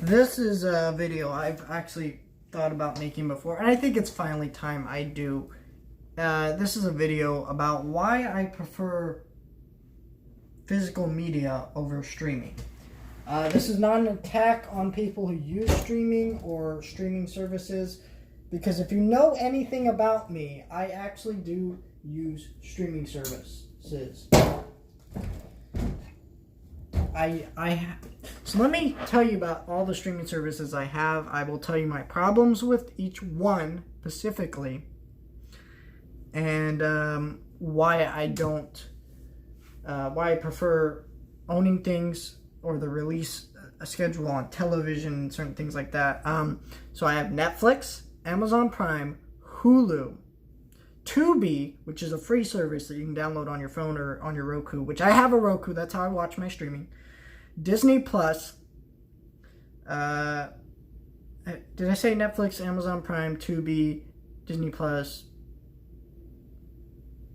This is a video I've actually thought about making before, and I think it's finally time I do. This is a video about why I prefer physical media over streaming. This is not an attack on people who use streaming or streaming services, because if you know anything about me, I actually do use streaming services. So let me tell you about all the streaming services I have. I will tell you my problems with each one specifically, and why I prefer owning things or the release schedule on television and certain things like that. So I have Netflix, Amazon Prime, Hulu, Tubi, which is a free service that you can download on your phone or on your Roku, which I have a Roku. That's how I watch my streaming. Disney Plus. Did I say Netflix, Amazon Prime, Tubi, Disney Plus,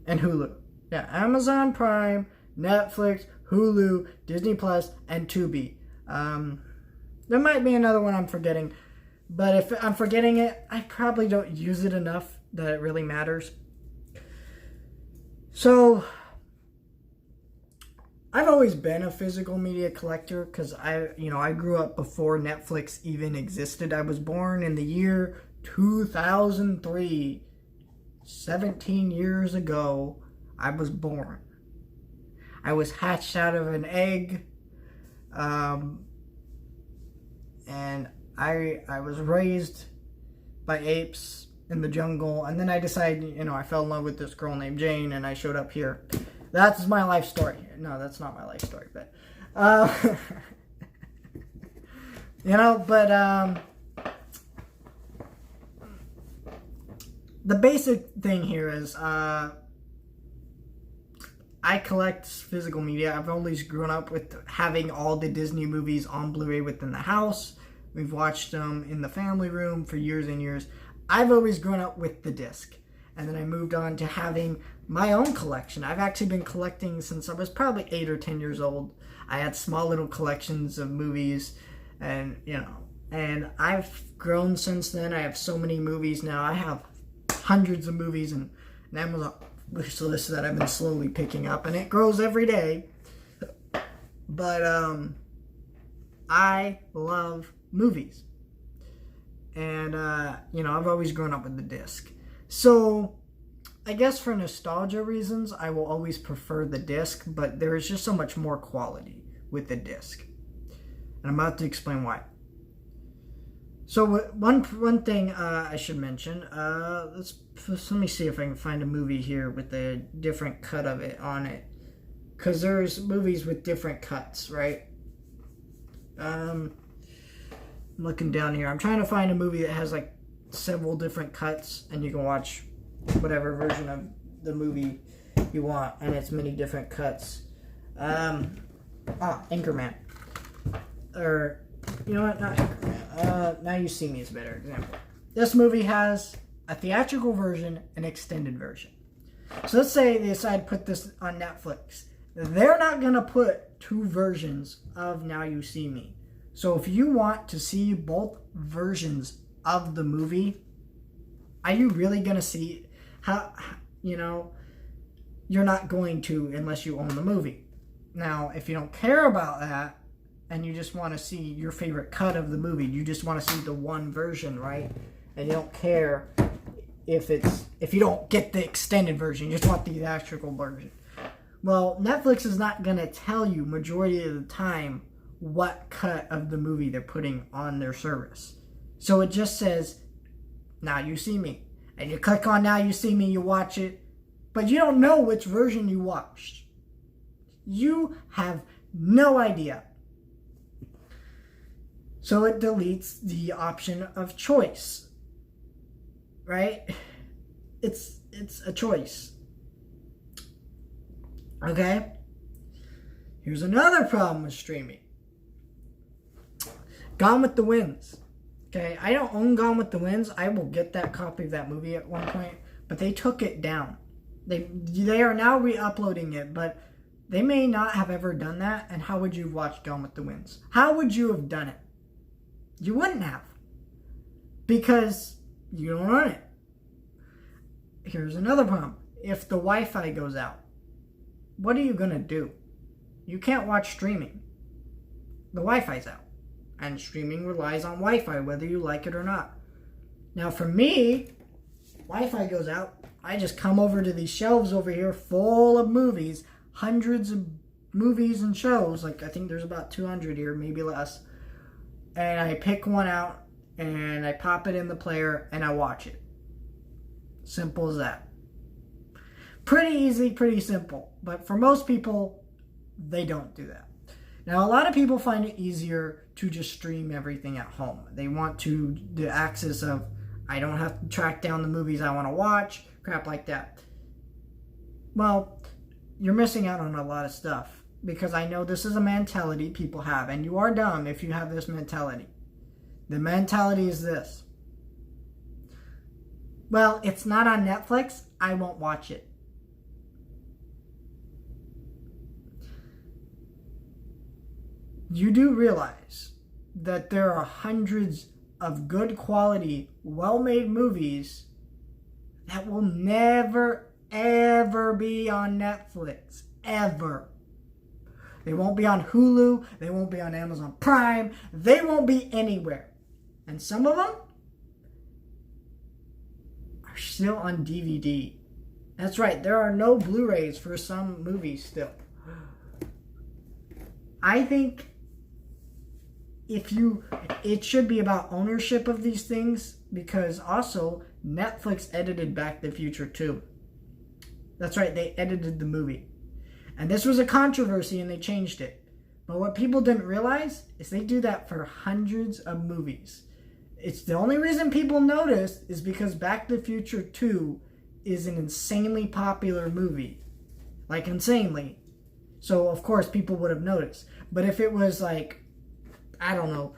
and Hulu? Yeah, Amazon Prime, Netflix, Hulu, Disney Plus, and Tubi. There might be another one I'm forgetting, but if I'm forgetting it, I probably don't use it enough that it really matters. So I've always been a physical media collector because I grew up before Netflix even existed. I was born in the year 2003. 17 years ago, I was born. I was hatched out of an egg, and I was raised by apes in the jungle, and then I decided, I fell in love with this girl named Jane, and I showed up here. That's my life story. No, that's not my life story, but, the basic thing here is, I collect physical media. I've always grown up with having all the Disney movies on Blu-ray within the house. We've watched them in the family room for years and years. I've always grown up with the disc. And then I moved on to having my own collection. I've actually been collecting since I was probably 8 or 10 years old. I had small little collections of movies, and I've grown since then. I have so many movies now. I have hundreds of movies and an Amazon wish list that I've been slowly picking up, and it grows every day. But I love movies, and I've always grown up with the disc. So I guess for nostalgia reasons, I will always prefer the disc, but there is just so much more quality with the disc, and I'm about to explain why. So one thing I should mention, let me see if I can find a movie here with a different cut of it on it, because there's movies with different cuts, right? I'm looking down here. I'm trying to find a movie that has like several different cuts, and you can watch whatever version of the movie you want, and it's many different cuts. Anchorman, or you know what? Not Anchorman. Now You See Me is a better example. This movie has a theatrical version, an extended version. So let's say they decide to put this on Netflix. They're not gonna put two versions of Now You See Me. So if you want to see both versions of the movie, are you really gonna see you're not going to unless you own the movie. Now, if you don't care about that and you just want to see your favorite cut of the movie, you just want to see the one version, right? And you don't care if you don't get the extended version, you just want the theatrical version. Well, Netflix is not gonna tell you majority of the time what cut of the movie they're putting on their service. So it just says, Now You See Me. And you click on Now You See Me, you watch it, but you don't know which version you watched. You have no idea. So it deletes the option of choice, right? It's a choice. Okay? Here's another problem with streaming. Gone with the Winds. Okay, I don't own Gone with the Winds. I will get that copy of that movie at one point, but they took it down. They are now re-uploading it, but they may not have ever done that. And how would you have watched Gone with the Winds? How would you have done it? You wouldn't have. Because you don't own it. Here's another problem. If the Wi-Fi goes out, what are you going to do? You can't watch streaming. The Wi-Fi's out. And streaming relies on Wi-Fi, whether you like it or not. Now for me, Wi-Fi goes out. I just come over to these shelves over here full of movies. Hundreds of movies and shows. Like I think there's about 200 here, maybe less. And I pick one out and I pop it in the player and I watch it. Simple as that. Pretty easy, pretty simple. But for most people, they don't do that. Now, a lot of people find it easier to just stream everything at home. They want the access of, I don't have to track down the movies I want to watch, crap like that. Well, you're missing out on a lot of stuff because I know this is a mentality people have, and you are dumb if you have this mentality. The mentality is this. Well, it's not on Netflix, I won't watch it. You do realize that there are hundreds of good quality, well-made movies that will never, ever be on Netflix. Ever. They won't be on Hulu. They won't be on Amazon Prime. They won't be anywhere. And some of them are still on DVD. That's right. There are no Blu-rays for some movies still. I think it should be about ownership of these things, because also Netflix edited Back to the Future 2. That's right, they edited the movie. And this was a controversy and they changed it. But what people didn't realize is they do that for hundreds of movies. It's the only reason people noticed is because Back to the Future 2 is an insanely popular movie. Like insanely. So of course people would have noticed. But if it was like, I don't know,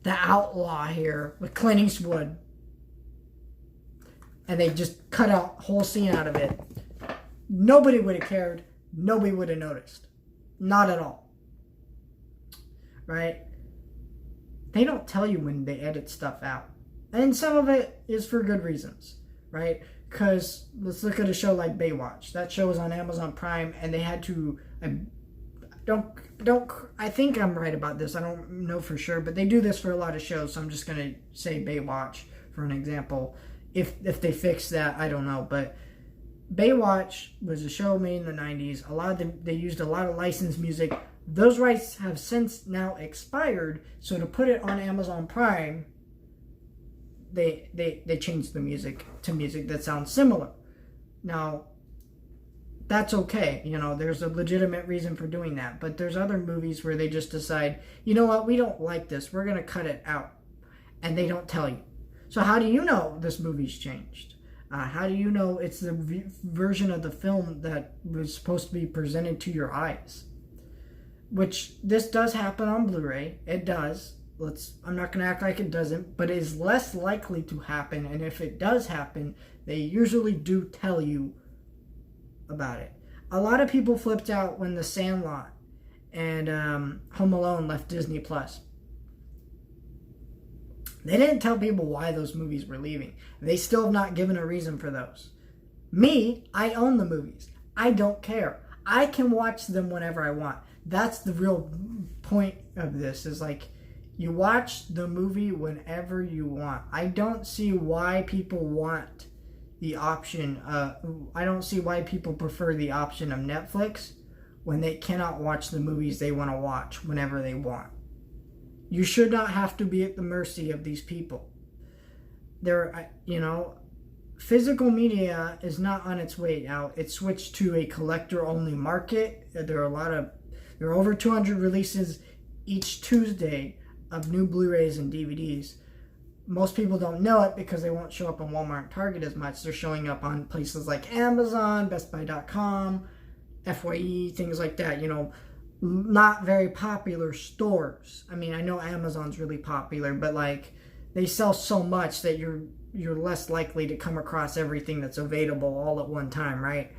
The Outlaw here with Clint Eastwood, and they just cut a whole scene out of it, nobody would have cared. Nobody would have noticed. Not at all. Right? They don't tell you when they edit stuff out. And some of it is for good reasons. Right? Because let's look at a show like Baywatch. That show was on Amazon Prime, and they had to... I think I'm right about this. I don't know for sure, but they do this for a lot of shows, so I'm just going to say Baywatch for an example. If they fix that, I don't know, but Baywatch was a show made in the 90s. They used a lot of licensed music. Those rights have since now expired, so to put it on Amazon Prime, they changed the music to music that sounds similar. Now, that's okay. You know, there's a legitimate reason for doing that. But there's other movies where they just decide, you know what, we don't like this. We're going to cut it out. And they don't tell you. So how do you know this movie's changed? How do you know it's the version of the film that was supposed to be presented to your eyes? Which, this does happen on Blu-ray. It does. I'm not going to act like it doesn't. But it is less likely to happen. And if it does happen, they usually do tell you about it. A lot of people flipped out when The Sandlot and Home Alone left Disney Plus. They didn't tell people why those movies were leaving. They still have not given a reason for those. Me, I own the movies. I don't care. I can watch them whenever I want. That's the real point of this, is like, you watch the movie whenever you want. I don't see why people want the option, I don't see why people prefer the option of Netflix when they cannot watch the movies they want to watch whenever they want. You should not have to be at the mercy of these people. Physical media is not on its way out. It switched to a collector-only market. There are over 200 releases each Tuesday of new Blu-rays and DVDs. Most people don't know it because they won't show up on Walmart and Target as much. They're showing up on places like Amazon, BestBuy.com, FYE, things like that. You know, not very popular stores. I mean, I know Amazon's really popular, but like, they sell so much that you're less likely to come across everything that's available all at one time, right?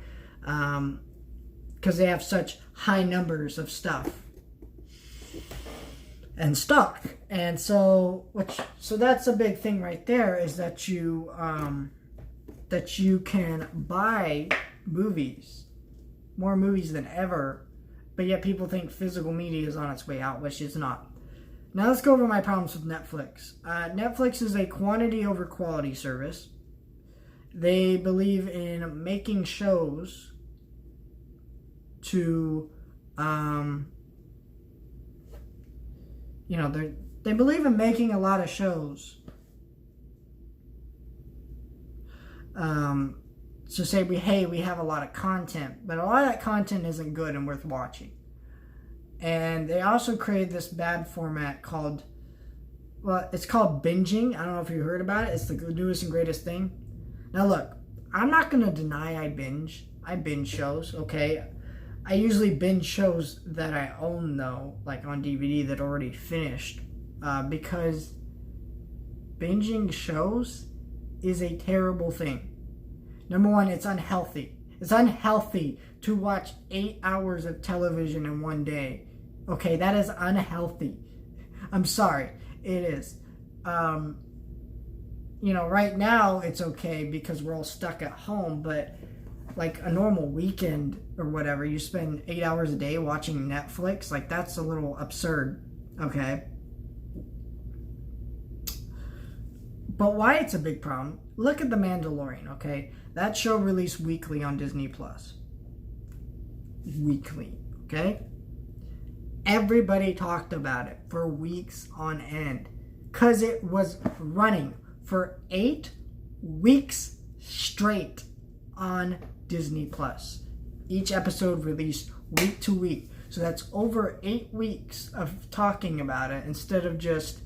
Because they have such high numbers of stuff. and stock. And so that's a big thing right there, is that you can buy movies, more movies than ever, but yet people think physical media is on its way out, which it's not. Now let's go over my problems with Netflix. Netflix is a quantity over quality service. They believe in making shows to, they believe in making a lot of shows. So say we have a lot of content, but a lot of that content isn't good and worth watching. And they also created this bad format called, it's called binging. I don't know if you heard about it. It's the newest and greatest thing. Now look, I'm not going to deny I binge shows, okay? I usually binge shows that I own, though, like on DVD that are already finished, because binging shows is a terrible thing. Number one, it's unhealthy. It's unhealthy to watch 8 hours of television in one day. Okay, that is unhealthy. I'm sorry, it is. Right now it's okay because we're all stuck at home, but like a normal weekend or whatever, you spend 8 hours a day watching Netflix, like that's a little absurd, okay? But why it's a big problem, look at The Mandalorian, okay? That show released weekly on Disney Plus. Weekly, okay? Everybody talked about it for weeks on end because it was running for 8 weeks straight on Disney Plus. Each episode released week to week. So that's over 8 weeks of talking about it instead of just,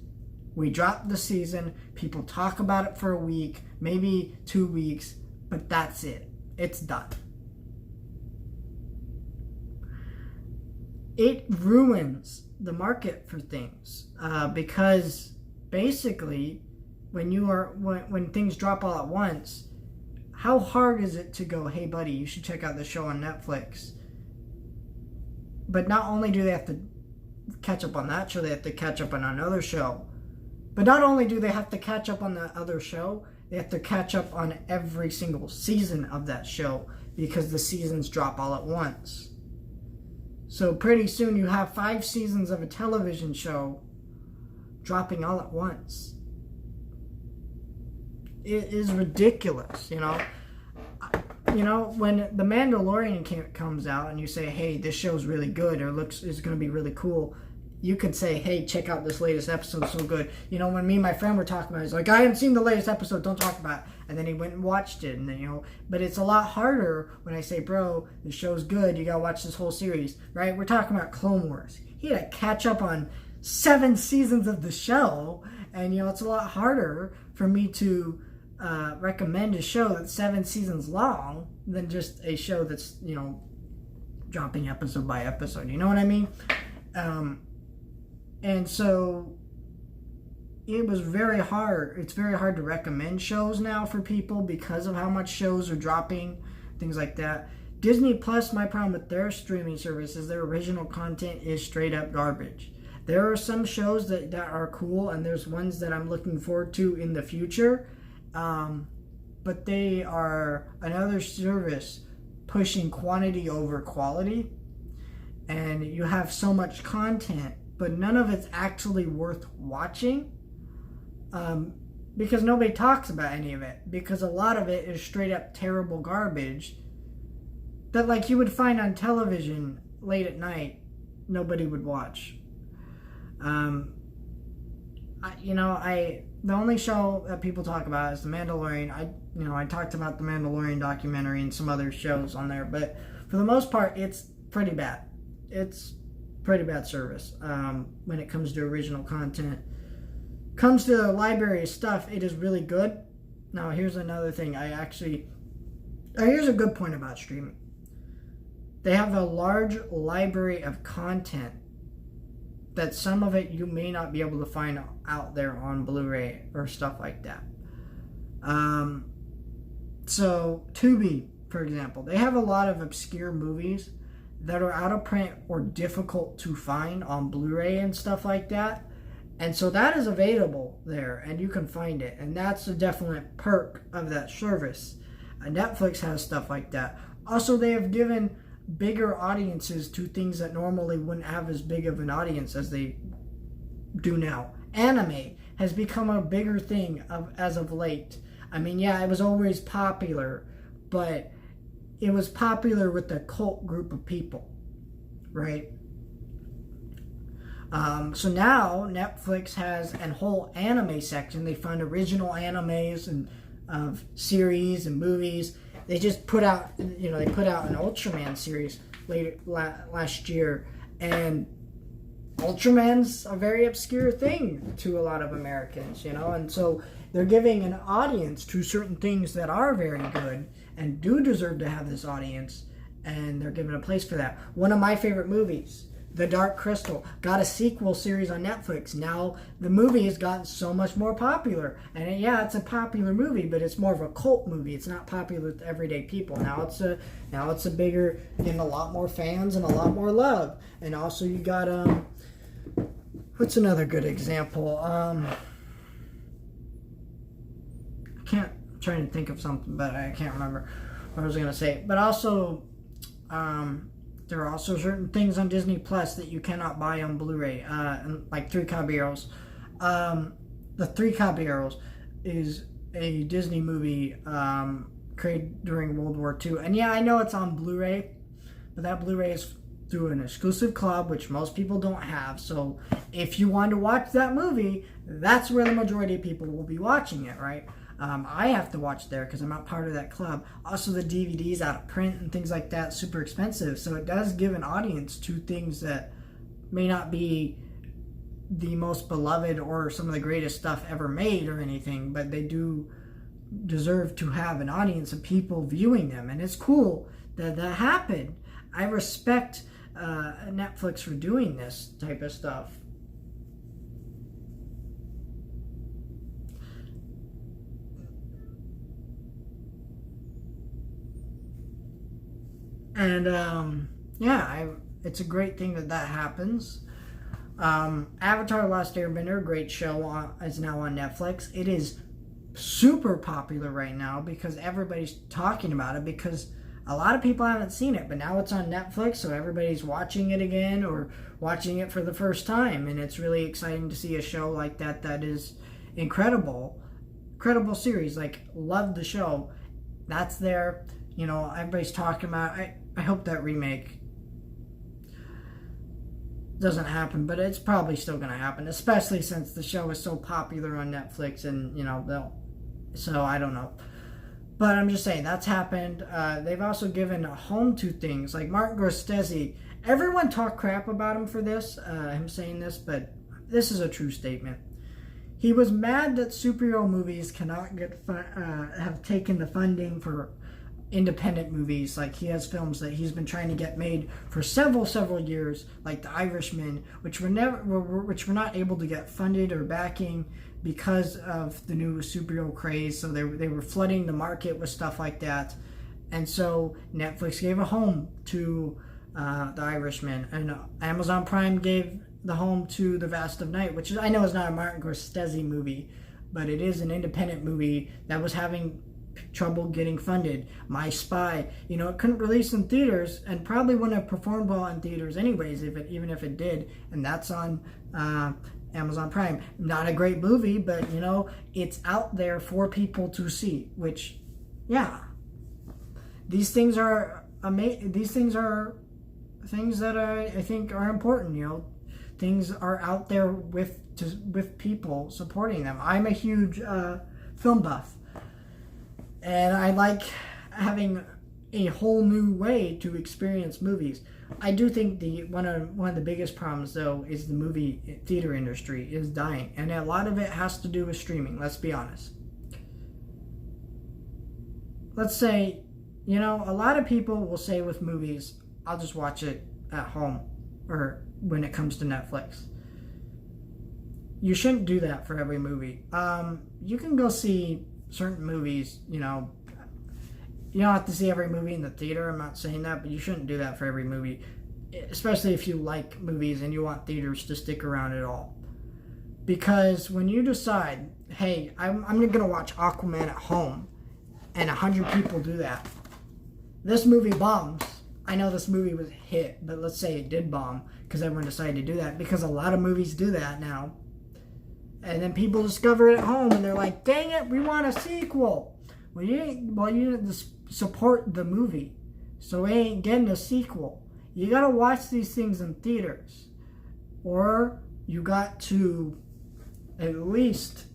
we dropped the season, people talk about it for a week, maybe 2 weeks, but that's it. It's done. It ruins the market for things because basically when things drop all at once, how hard is it to go, hey buddy, you should check out the show on Netflix? But not only do they have to catch up on that show, they have to catch up on another show. But not only do they have to catch up on the other show, they have to catch up on every single season of that show because the seasons drop all at once. So pretty soon you have 5 seasons of a television show dropping all at once. It is ridiculous, when The Mandalorian comes out and you say, hey, this show's really good or is going to be really cool, you could say, hey, check out this latest episode, so good. When me and my friend were talking about it, he's like, I haven't seen the latest episode, don't talk about it. And then he went and watched it, and then, but it's a lot harder when I say, bro, the show's good, you gotta watch this whole series, right? We're talking about Clone Wars. He had to catch up on 7 seasons of the show, and, it's a lot harder for me to recommend a show that's 7 seasons long than just a show that's, dropping episode by episode. You know what I mean? And so it was very hard. It's very hard to recommend shows now for people because of how much shows are dropping, things like that. Disney Plus, my problem with their streaming service is their original content is straight up garbage. There are some shows that are cool, and there's ones that I'm looking forward to in the future. But they are another service pushing quantity over quality. And you have so much content, but none of it's actually worth watching. Because nobody talks about any of it. Because a lot of it is straight up terrible garbage that like you would find on television late at night, nobody would watch. The only show that people talk about is The Mandalorian. I talked about the Mandalorian documentary and some other shows on there, but for the most part, it's pretty bad. It's pretty bad service when it comes to original content. Comes to the library stuff, it is really good. Now, here's another thing. Here's a good point about streaming. They have a large library of content that some of it you may not be able to find out there on Blu-ray or stuff like that. So, Tubi, for example, they have a lot of obscure movies that are out of print or difficult to find on Blu-ray and stuff like that. And so that is available there, and you can find it. And that's a definite perk of that service. Netflix has stuff like that. Also, they have given bigger audiences to things that normally wouldn't have as big of an audience as they do now. Anime has become a bigger thing as of late. I mean, yeah, it was always popular, but it was popular with a cult group of people, right? So now Netflix has a whole anime section. They find original animes and series and movies. They just put out, they put out an Ultraman series last year, and Ultraman's a very obscure thing to a lot of Americans, and so they're giving an audience to certain things that are very good and do deserve to have this audience, and they're giving a place for that. One of my favorite movies, The Dark Crystal, got a sequel series on Netflix. Now the movie has gotten so much more popular, and yeah, it's a popular movie, but it's more of a cult movie. It's not popular with everyday people. Now it's a bigger, and a lot more fans and a lot more love. And also you got what's another good example? I'm trying to think of something, but I can't remember what I was gonna say. But also, there are also certain things on Disney Plus that you cannot buy on Blu-ray, like Three Caballeros. The Three Caballeros is a Disney movie created during World War II. And yeah, I know it's on Blu-ray, but that Blu-ray is through an exclusive club, which most people don't have. So if you want to watch that movie, that's where the majority of people will be watching it, right? I have to watch there because I'm not part of that club. Also, the DVDs out of print and things like that, super expensive. So it does give an audience to things that may not be the most beloved or some of the greatest stuff ever made or anything, but they do deserve to have an audience of people viewing them. And it's cool that that happened. I respect Netflix for doing this type of stuff. And it's a great thing that happens. Avatar: Last Airbender, great show, is now on Netflix. It is super popular right now because everybody's talking about it, because a lot of people haven't seen it, but now it's on Netflix, so everybody's watching it again or watching it for the first time, and it's really exciting to see a show like that is incredible series. Like, love the show. That's there. Everybody's talking about it. I hope that remake doesn't happen, but it's probably still going to happen, especially since the show is so popular on Netflix, and so I don't know. But I'm just saying, that's happened. They've also given a home to things like Martin Scorsese. Everyone talked crap about him for this, him saying this, but this is a true statement. He was mad that superhero movies cannot have taken the funding for independent movies. Like, he has films that he's been trying to get made for several years, like The Irishman, which were not able to get funded or backing because of the new superhero craze. So they were flooding the market with stuff like that, and so Netflix gave a home to The Irishman, and Amazon Prime gave the home to The Vast of Night, which I know is not a Martin Scorsese movie, but it is an independent movie that was having trouble getting funded. My Spy, it couldn't release in theaters and probably wouldn't have performed well in theaters anyways, even if it did, and that's on Amazon Prime. Not a great movie, but it's out there for people to see, which, yeah, these things are things that I think are important. Things are out there with people supporting them. I'm a huge film buff, and I like having a whole new way to experience movies. I do think one of the biggest problems, though, is the movie theater industry is dying, and a lot of it has to do with streaming. Let's be honest. Let's say, a lot of people will say with movies, I'll just watch it at home, or when it comes to Netflix. You shouldn't do that for every movie. You can go see certain movies, You don't have to see every movie in the theater. I'm not saying that, but you shouldn't do that for every movie, especially if you like movies and you want theaters to stick around at all. Because when you decide, hey, I'm going to watch Aquaman at home, and 100 people do that, this movie bombs. I know this movie was a hit, but let's say it did bomb because everyone decided to do that, because a lot of movies do that now. And then people discover it at home and they're like, dang it, we want a sequel. Well, you didn't support the movie, so we ain't getting a sequel. You got to watch these things in theaters, or you got to at least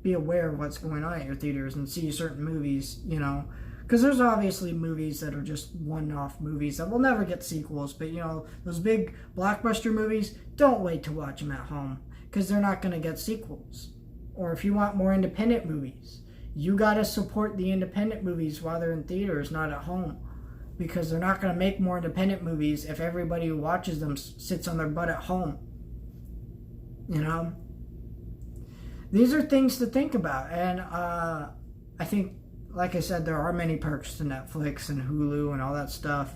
be aware of what's going on at your theaters and see certain movies, you know, because there's obviously movies that are just one-off movies that will never get sequels, but you know, those big blockbuster movies, don't wait to watch them at home because they're not going to get sequels. Or if you want more independent movies, you got to support the independent movies while they're in theaters, not at home, because they're not going to make more independent movies if everybody who watches them sits on their butt at home. You know? These are things to think about, and I think, like I said, there are many perks to Netflix and Hulu and all that stuff.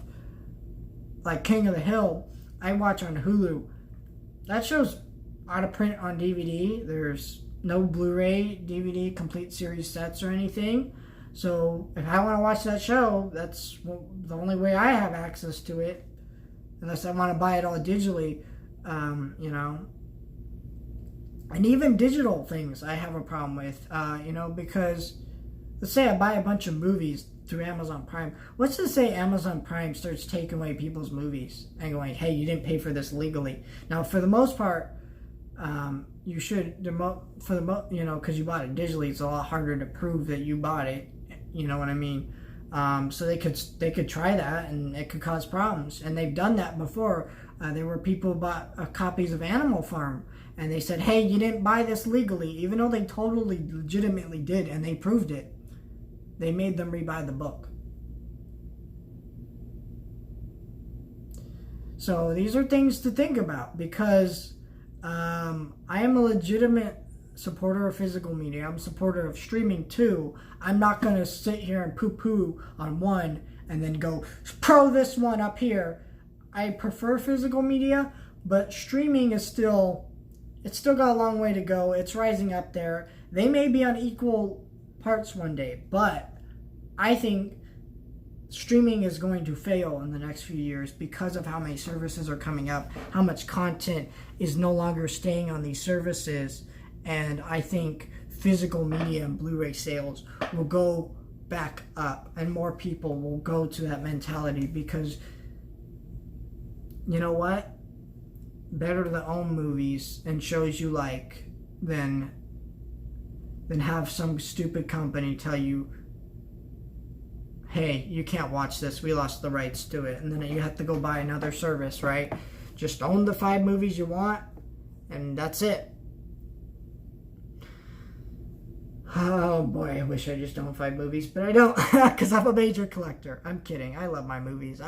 Like King of the Hill, I watch on Hulu. That show's out of print on DVD. There's no Blu-ray, DVD, complete series sets or anything. So if I want to watch that show, that's the only way I have access to it, unless I want to buy it all digitally, you know. And even digital things I have a problem with, you know, because let's say I buy a bunch of movies through Amazon Prime. What's to say Amazon Prime starts taking away people's movies and going, hey, you didn't pay for this legally. Now, for the most part, you should, you know, because you bought it digitally, it's a lot harder to prove that you bought it. You know what I mean? So they could try that, and it could cause problems. And they've done that before. There were people who bought copies of Animal Farm, and they said, hey, you didn't buy this legally, even though they totally legitimately did, and they proved it. They made them rebuy the book. So these are things to think about, because I am a legitimate supporter of physical media. I'm a supporter of streaming too. I'm not going to sit here and poo-poo on one and then go pro this one up here. I prefer physical media, but streaming is it's still got a long way to go. It's rising up there. They may be on equal parts one day, but I think streaming is going to fail in the next few years because of how many services are coming up, how much content is no longer staying on these services, and I think physical media and Blu-ray sales will go back up, and more people will go to that mentality, because you know what? Better to own movies and shows you like than have some stupid company tell you, hey, you can't watch this, we lost the rights to it, and then you have to go buy another service, right? Just own the 5 movies you want, and that's it. Oh boy, I wish I just owned 5 movies, but I don't, because I'm a major collector. I'm kidding. I love my movies.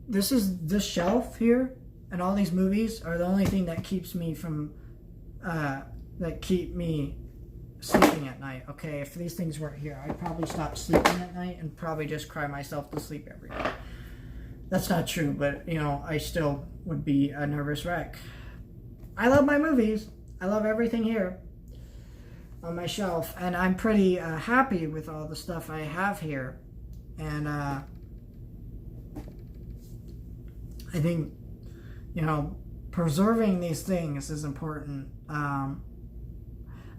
This shelf here and all these movies are the only thing that keeps me from, that keep me sleeping at night. Okay, if these things weren't here, I'd probably stop sleeping at night and probably just cry myself to sleep every night. That's not true, but you know, I still would be a nervous wreck. I love my movies. I love everything here on my shelf, and I'm pretty happy with all the stuff I have here. And I think, you know, preserving these things is important.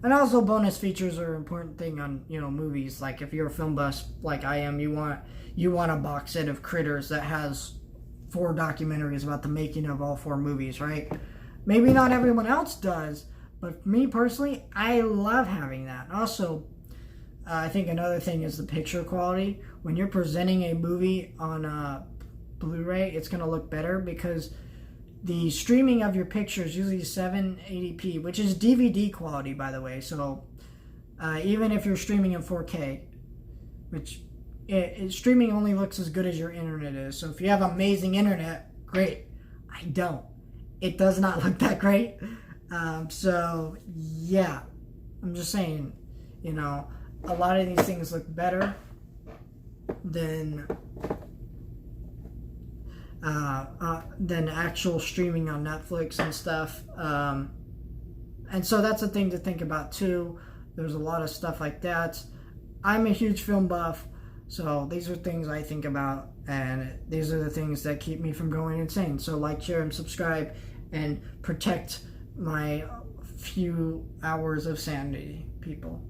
And also bonus features are an important thing on, you know, movies. Like if you're a film buff like I am, you want a box set of Critters that has 4 documentaries about the making of all 4 movies, right? Maybe not everyone else does, but me personally, I love having that. Also, I think another thing is the picture quality. When you're presenting a movie on Blu-ray, it's going to look better, because the streaming of your pictures usually 780p, which is DVD quality, by the way. So even if you're streaming in 4K, which streaming only looks as good as your internet is. So if you have amazing internet, great. I don't. It does not look that great. So yeah, I'm just saying, you know, a lot of these things look better than actual streaming on Netflix and stuff. And so that's a thing to think about too. There's a lot of stuff like that. I'm a huge film buff, so these are things I think about, and these are the things that keep me from going insane. So like, share, and subscribe, and protect my few hours of sanity, people.